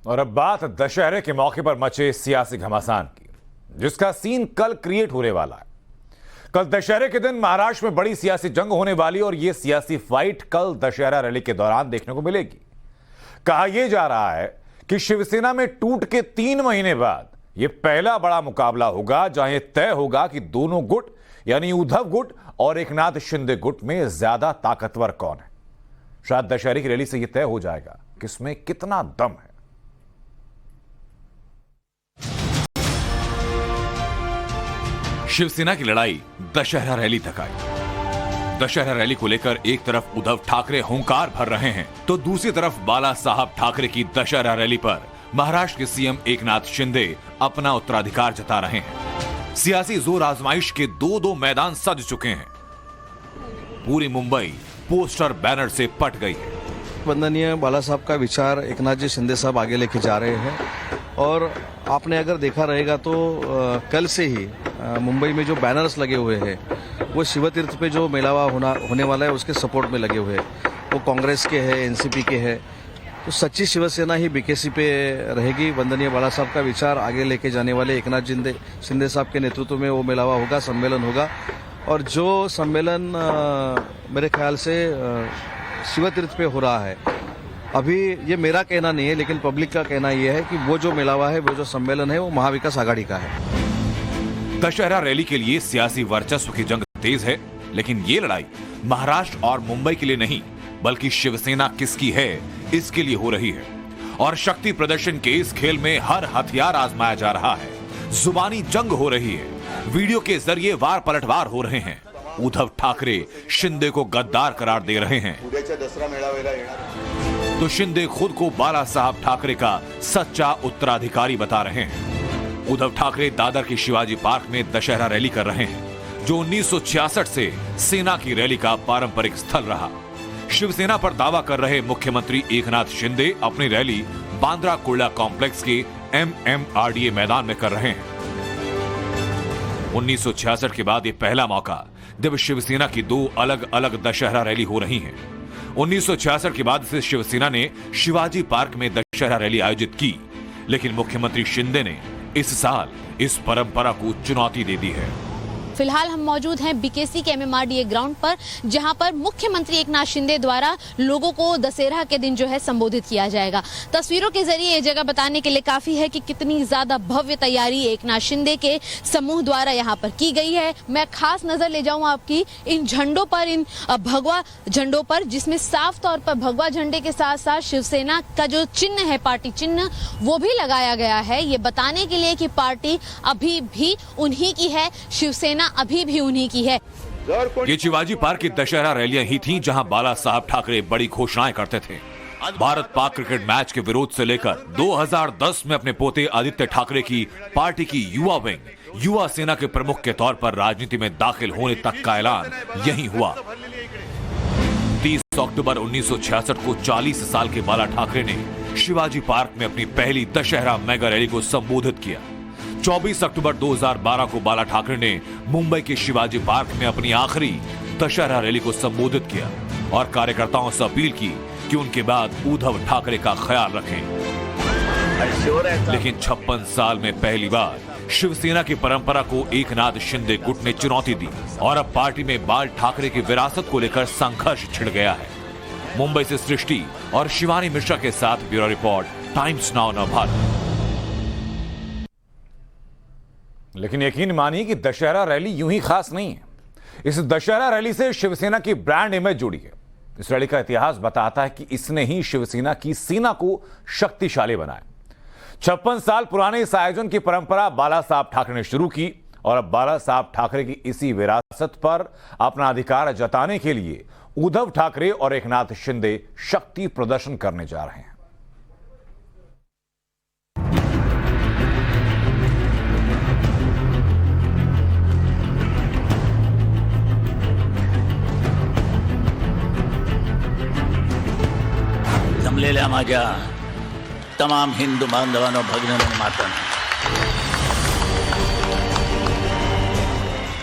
और अब बात दशहरे के मौके पर मचे सियासी घमासान की, जिसका सीन कल क्रिएट होने वाला है। कल दशहरे के दिन महाराष्ट्र में बड़ी सियासी जंग होने वाली और यह सियासी फाइट कल दशहरा रैली के दौरान देखने को मिलेगी। कहा यह जा रहा है कि शिवसेना में टूट के 3 महीने बाद यह पहला बड़ा मुकाबला होगा, जहां यह तय होगा कि दोनों गुट यानी उद्धव गुट और एकनाथ शिंदे गुट में ज्यादा ताकतवर कौन है। शायद दशहरे की रैली से यह तय हो जाएगा कि इसमें कितना दम है। शिवसेना की लड़ाई दशहरा रैली तक आई। दशहरा रैली को लेकर एक तरफ उद्धव ठाकरे हुंकार भर रहे हैं, तो दूसरी तरफ बाला साहब ठाकरे की दशहरा रैली पर महाराष्ट्र के सीएम एकनाथ शिंदे अपना उत्तराधिकार जता रहे हैं। सियासी जोर आजमाइश के 2-2 मैदान सज चुके हैं। पूरी मुंबई पोस्टर बैनर से पट गई है। वंदनीय बाला साहब का विचार एकनाथ जी शिंदे साहब आगे लेके जा रहे हैं और आपने अगर देखा रहेगा तो कल से ही मुंबई में जो बैनर्स लगे हुए हैं वो शिवतीर्थ पे जो मेलावा होने वाला है उसके सपोर्ट में लगे हुए हैं। वो कांग्रेस के हैं, एनसीपी के हैं। तो सच्ची शिवसेना ही बीकेसी पे रहेगी। वंदनीय बाला साहब का विचार आगे लेके जाने वाले एकनाथ शिंदे साहब के नेतृत्व में वो मेलावा होगा, सम्मेलन होगा। और जो सम्मेलन मेरे ख्याल से शिवतीर्थ पे हो रहा है, अभी ये मेरा कहना नहीं है लेकिन पब्लिक का कहना यह है कि वो जो मेलावा है, वो जो सम्मेलन है, वो महाविकास आघाड़ी का है। दशहरा रैली के लिए सियासी वर्चस्व की जंग तेज है, लेकिन ये लड़ाई महाराष्ट्र और मुंबई के लिए नहीं बल्कि शिवसेना किसकी है इसके लिए हो रही है। और शक्ति प्रदर्शन के इस खेल में हर हथियार आजमाया जा रहा है। जुबानी जंग हो रही है, वीडियो के जरिए वार पलटवार हो रहे हैं। उद्धव ठाकरे शिंदे को गद्दार करार दे रहे हैं, तो शिंदे खुद को बाला साहब ठाकरे का सच्चा उत्तराधिकारी बता रहे हैं। उद्धव ठाकरे दादर के शिवाजी पार्क में दशहरा रैली कर रहे हैं, जो 1966 से सेना की रैली का पारंपरिक स्थल रहा। शिवसेना पर दावा कर रहे मुख्यमंत्री एकनाथ शिंदे अपनी रैली बांद्रा कुर्ला कॉम्प्लेक्स के MMRDA मैदान में कर रहे हैं। 1966 के बाद यह पहला मौका जब शिवसेना की 2 अलग अलग दशहरा रैली हो रही हैं। 1966 के बाद से शिवसेना ने शिवाजी पार्क में दशहरा रैली आयोजित की, लेकिन मुख्यमंत्री शिंदे ने इस साल इस परंपरा को चुनौती दे दी है। फिलहाल हम मौजूद हैं बीकेसी के MMRDA ग्राउंड पर, जहां पर मुख्यमंत्री एकनाथ शिंदे द्वारा लोगों को दशहरा के दिन जो है संबोधित किया जाएगा। तस्वीरों के जरिए ये जगह बताने के लिए काफी है कि कितनी ज्यादा भव्य तैयारी एकनाथ शिंदे के समूह द्वारा यहां पर की गई है। मैं खास नजर ले जाऊं आपकी इन झंडों पर, इन भगवा झंडों पर, जिसमें साफ तौर पर भगवा झंडे के साथ साथ शिवसेना का जो चिन्ह है, पार्टी चिन्ह, वो भी लगाया गया है। ये बताने के लिए कि पार्टी अभी भी उन्हीं की है, शिवसेना अभी भी उन्हीं की है। ये शिवाजी पार्क की दशहरा रैलियां ही थीं, जहां बाला साहब ठाकरे बड़ी घोषणाएं करते थे। भारत पाक क्रिकेट मैच के विरोध से लेकर 2010 में अपने पोते आदित्य ठाकरे की पार्टी की युवा विंग, युवा सेना के प्रमुख के तौर पर राजनीति में दाखिल होने तक का ऐलान यही हुआ। 30 अक्टूबर 1966 को 40 साल के बाला ठाकरे ने शिवाजी पार्क में अपनी पहली दशहरा मेगा रैली को संबोधित किया। 24 अक्टूबर 2012 को बाला ठाकरे ने मुंबई के शिवाजी पार्क में अपनी आखिरी दशहरा रैली को संबोधित किया और कार्यकर्ताओं से अपील की कि उनके बाद उद्धव ठाकरे का ख्याल रखें। लेकिन 56 साल में पहली बार शिवसेना की परंपरा को एकनाथ शिंदे गुट ने चुनौती दी और अब पार्टी में बाल ठाकरे की विरासत को लेकर संघर्ष छिड़ गया है। मुंबई से सृष्टि और शिवानी मिश्रा के साथ bureau report, times now Navbharat. लेकिन यकीन मानिए कि दशहरा रैली यूं ही खास नहीं है। इस दशहरा रैली से शिवसेना की ब्रांड इमेज जुड़ी है। इस रैली का इतिहास बताता है कि इसने ही शिवसेना की सेना को शक्तिशाली बनाया। 56 साल पुराने इस आयोजन की परंपरा बाला साहब ठाकरे ने शुरू की और अब बाला साहब ठाकरे की इसी विरासत पर अपना अधिकार जताने के लिए उद्धव ठाकरे और एकनाथ शिंदे शक्ति प्रदर्शन करने जा रहे हैं। जमलेल्या माझ्या तमाम हिंदू बांधवांनो, भगिनींनो, मातांनो,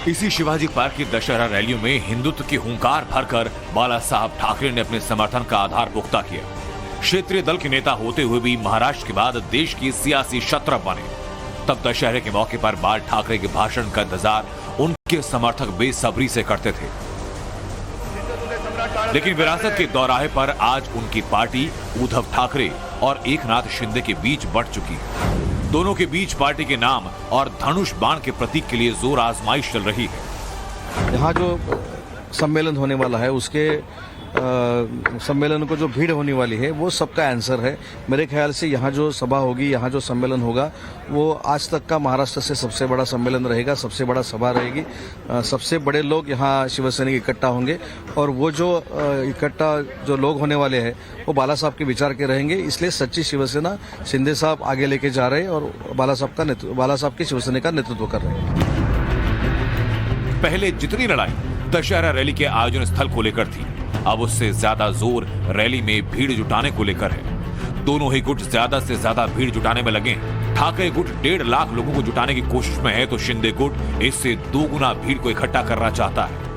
इसी शिवाजी पार्क की दशहरा रैलियों में हिंदुत्व की हुंकार भरकर बाला साहब ठाकरे ने अपने समर्थन का आधार पुख्ता किया। क्षेत्रीय दल के नेता होते हुए भी महाराष्ट्र के बाद देश की सियासी शत्रप बने। तब दशहरे के मौके पर बाल ठाकरे के भाषण का इंतजार उनके समर्थक बेसब्री से करते थे। लेकिन विरासत के दौराहे पर आज उनकी पार्टी उद्धव ठाकरे और एकनाथ शिंदे के बीच बंट चुकी है। दोनों के बीच पार्टी के नाम और धनुष बाण के प्रतीक के लिए जोर आजमाइश चल रही है। यहाँ जो सम्मेलन होने वाला है उसके सम्मेलन को जो भीड़ होने वाली है वो सबका आंसर है। मेरे ख्याल से यहाँ जो सभा होगी, यहाँ जो सम्मेलन होगा वो आज तक का महाराष्ट्र से सबसे बड़ा सम्मेलन रहेगा, सबसे बड़ा सभा रहेगी। सबसे बड़े लोग यहाँ शिवसैनिक इकट्ठा होंगे और वो जो इकट्ठा जो लोग होने वाले हैं वो बाला साहब के विचार के रहेंगे। इसलिए सच्ची शिवसेना शिंदे साहब आगे लेके जा रहे हैं और बाला साहब की शिवसेना का नेतृत्व कर रहे हैं। पहले जितनी लड़ाई दशहरा रैली के आयोजन स्थल को लेकर थी, अब उससे ज्यादा जोर रैली में भीड़ जुटाने को लेकर है। दोनों ही गुट ज्यादा से ज्यादा भीड़ जुटाने में लगे। ठाकरे गुट 1.5 लाख लोगों को जुटाने की कोशिश में है तो शिंदे गुट इससे 2 गुना भीड़ को इकट्ठा करना चाहता है।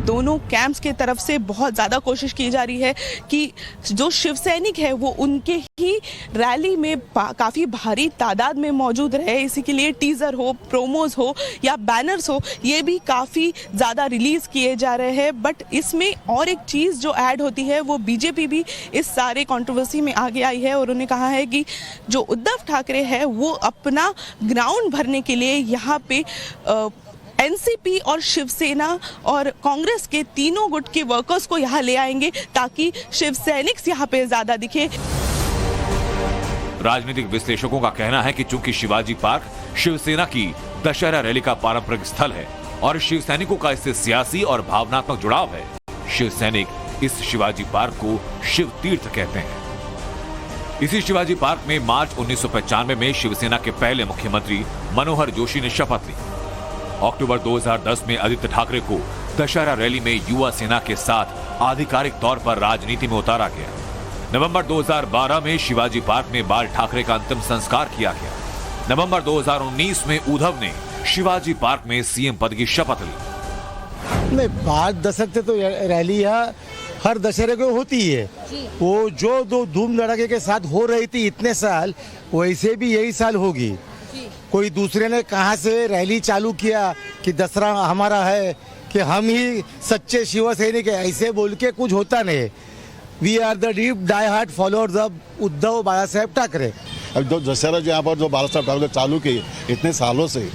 दोनों कैंप्स के तरफ से बहुत ज़्यादा कोशिश की जा रही है कि जो शिव सैनिक है वो उनके ही रैली में काफ़ी भारी तादाद में मौजूद रहे। इसी के लिए टीज़र हो, प्रोमोज हो या बैनर्स हो, ये भी काफ़ी ज़्यादा रिलीज़ किए जा रहे हैं। बट इसमें और एक चीज़ जो ऐड होती है वो बीजेपी भी इस सारे कंट्रोवर्सी में आगे आई है और उन्होंने कहा है कि जो उद्धव ठाकरे है वो अपना ग्राउंड भरने के लिए यहाँ पे एनसीपी और शिवसेना और कांग्रेस के तीनों गुट के वर्कर्स को यहाँ ले आएंगे ताकि शिव सैनिक यहाँ पे ज्यादा दिखे। राजनीतिक विश्लेषकों का कहना है कि चूंकि शिवाजी पार्क शिवसेना की दशहरा रैली का पारंपरिक स्थल है और शिव सैनिकों का इससे सियासी और भावनात्मक जुड़ाव है, शिव सैनिक इस शिवाजी पार्क को शिव तीर्थ कहते हैं। इसी शिवाजी पार्क में मार्च 1995 में शिवसेना के पहले मुख्यमंत्री मनोहर जोशी ने शपथ ली। अक्टूबर 2010 में आदित्य ठाकरे को दशहरा रैली में युवा सेना के साथ आधिकारिक तौर पर राजनीति में उतारा गया। नवंबर 2012 में शिवाजी पार्क में बाल ठाकरे का अंतिम संस्कार किया गया। नवंबर 2019 में उद्धव ने शिवाजी पार्क में सीएम पद की शपथ ली। नहीं, 5 दशक से तो रैली हर दशहरे को होती है। वो जो दो धूम धड़ाके के साथ हो रही थी इतने साल, वैसे भी यही साल होगी। कोई दूसरे ने कहां से रैली चालू किया कि दसरा हमारा है, कि हम ही सच्चे शिव सैनिक है, ऐसे बोल के कुछ होता नहीं। We are the deep die hard followers of Uddhav Bala Saheb Thackeray. अब जो दशहरा यहाँ पर जो बाला साहेब ठाकरे चालू की इतने सालों से,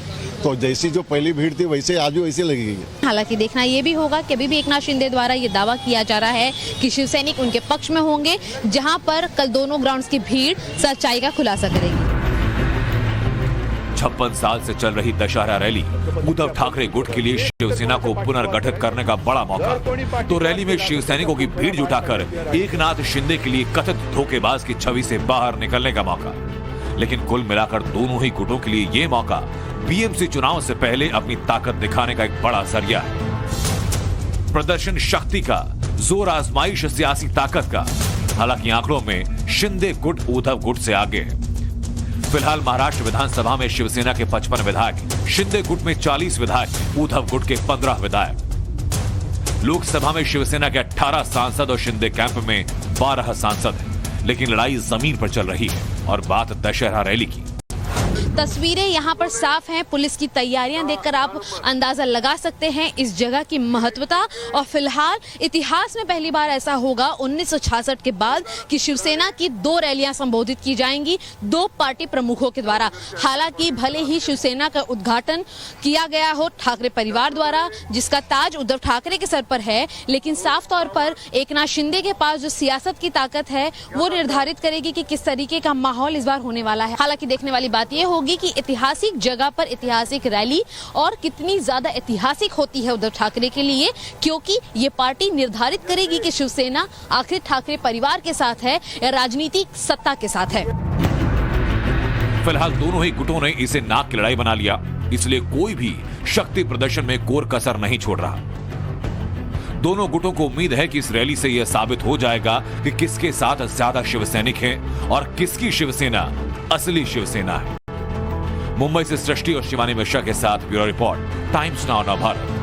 तो जैसी जो पहली भीड़ थी वैसे आज भी वैसे लगेगी। हालांकि देखना ये भी होगा कि अभी भी एकनाथ शिंदे द्वारा ये दावा किया जा रहा है कि शिव सैनिक उनके पक्ष में होंगे, जहां पर कल दोनों ग्राउंड्स की भीड़ सच्चाई का खुलासा करेगी। 56 साल से चल रही दशहरा रैली उद्धव ठाकरे गुट के लिए शिवसेना को पुनर्गठित करने का बड़ा मौका। तो रैली में शिव सैनिकों की भीड़ जुटाकर एकनाथ शिंदे के लिए कथित धोखेबाज की छवि से बाहर निकलने का मौका। लेकिन कुल मिलाकर दोनों ही गुटों के लिए ये मौका बीएमसी चुनाव से पहले अपनी ताकत दिखाने का एक बड़ा जरिया है। प्रदर्शन शक्ति का, जोर आजमाइश सियासी ताकत का। हालांकि आंकड़ों में शिंदे गुट उद्धव गुट से आगे है। फिलहाल महाराष्ट्र विधानसभा में शिवसेना के 55 विधायक, शिंदे गुट में 40 विधायक, उद्धव गुट के 15 विधायक। लोकसभा में शिवसेना के 18 सांसद और शिंदे कैंप में 12 सांसद हैं। लेकिन लड़ाई जमीन पर चल रही है और बात दशहरा रैली की। तस्वीरें यहाँ पर साफ हैं। पुलिस की तैयारियां देखकर आप अंदाजा लगा सकते हैं इस जगह की महत्वता। और फिलहाल इतिहास में पहली बार ऐसा होगा 1966 के बाद कि शिवसेना की 2 रैलियां संबोधित की जाएंगी 2 पार्टी प्रमुखों के द्वारा। हालांकि भले ही शिवसेना का उद्घाटन किया गया हो ठाकरे परिवार द्वारा, जिसका ताज उद्धव ठाकरे के सर पर है, लेकिन साफ तौर पर एकनाथ शिंदे के पास जो सियासत की ताकत है वो निर्धारित करेगी कि किस तरीके का माहौल इस बार होने वाला है। हालांकि देखने वाली बात यह होगी कि ऐतिहासिक जगह पर ऐतिहासिक रैली और कितनी ज्यादा ऐतिहासिक होती है उद्धव ठाकरे के लिए, क्योंकि ये पार्टी निर्धारित करेगी कि शिवसेना आखिर ठाकरे परिवार के साथ है या राजनीतिक सत्ता के साथ है। फिलहाल दोनों ही गुटों ने इसे नाक की लड़ाई बना लिया, इसलिए कोई भी शक्ति प्रदर्शन में कोर कसर नहीं छोड़ रहा। दोनों गुटों को उम्मीद है कि इस रैली से यह साबित हो जाएगा कि किसके साथ ज्यादा शिवसैनिक हैं और किसकी शिवसेना असली शिवसेना है। मुंबई से सृष्टि और शिवानी मिश्रा के साथ bureau report, times now Navbharat.